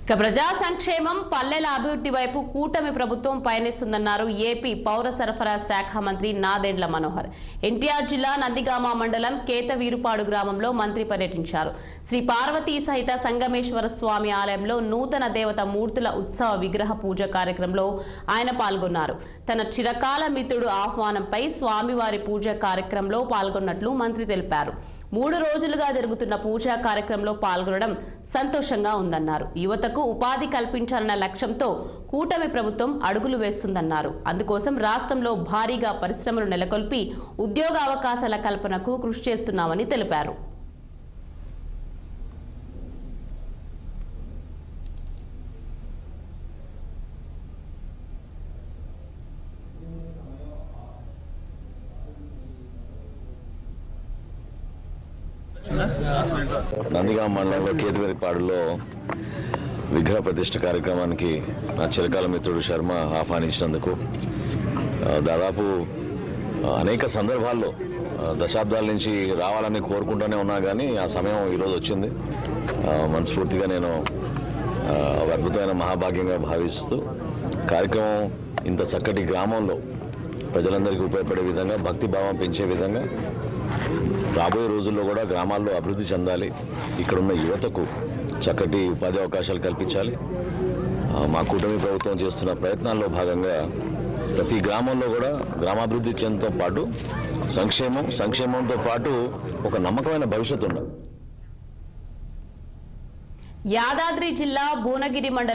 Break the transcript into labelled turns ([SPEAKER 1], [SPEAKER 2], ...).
[SPEAKER 1] ఇక ప్రజా సంక్షేమం పల్లెల అభివృద్ధి వైపు కూటమి ప్రభుత్వం పయనిస్తుందన్నారు ఏపీ పౌర సరఫరా శాఖ మంత్రి నాదెండ్ల మనోహర్. ఎన్టీఆర్ జిల్లా నందిగామ మండలం కేతవీరుపాడు గ్రామంలో మంత్రి పర్యటించారు. శ్రీ పార్వతీ సహిత సంగమేశ్వర స్వామి ఆలయంలో నూతన దేవత మూర్తుల ఉత్సవ విగ్రహ పూజ కార్యక్రమంలో ఆయన పాల్గొన్నారు. తన చిరకాల మిత్రుడు ఆహ్వానంపై స్వామివారి పూజ కార్యక్రమంలో పాల్గొన్నట్లు మంత్రి తెలిపారు. 3 రోజులుగా జరుగుతున్న పూజా కార్యక్రమంలో పాల్గొనడం సంతోషంగా ఉందన్నారు. యువతకు ఉపాధి కల్పించాలన్న లక్ష్యంతో కూటమి ప్రభుత్వం అడుగులు వేస్తుందన్నారు. అందుకోసం రాష్ట్రంలో భారీగా పరిశ్రమలు నెలకొల్పి ఉద్యోగ అవకాశాల కల్పనకు కృషి చేస్తున్నామని తెలిపారు.
[SPEAKER 2] నందిగామ మండలంలో కేతువరిపాడులో విగ్రహ ప్రతిష్ఠ కార్యక్రమానికి నా చిరకాల మిత్రుడు శర్మ ఆహ్వానించినందుకు దాదాపు అనేక సందర్భాల్లో దశాబ్దాల నుంచి రావాలని కోరుకుంటూనే ఉన్నా కానీ ఆ సమయం ఈరోజు వచ్చింది. మనస్ఫూర్తిగా నేను అద్భుతమైన మహాభాగ్యంగా భావిస్తూ కార్యక్రమం ఇంత చక్కటి గ్రామంలో ప్రజలందరికీ ఉపయోగపడే విధంగా భక్తి భావం పెంచే విధంగా రాబోయే రోజుల్లో కూడా గ్రామాల్లో అభివృద్ధి చెందాలి, ఇక్కడున్న యువతకు చక్కటి ఉపాధి అవకాశాలు కల్పించాలి. మా కూటమి ప్రభుత్వం చేస్తున్న ప్రయత్నాల్లో భాగంగా ప్రతి గ్రామంలో కూడా గ్రామాభివృద్ధి చెందడంతో పాటు సంక్షేమంతో పాటు ఒక నమ్మకమైన భవిష్యత్తు ఉండాలి.
[SPEAKER 1] యాదాద్రి జిల్లా భువనగిరి మండలం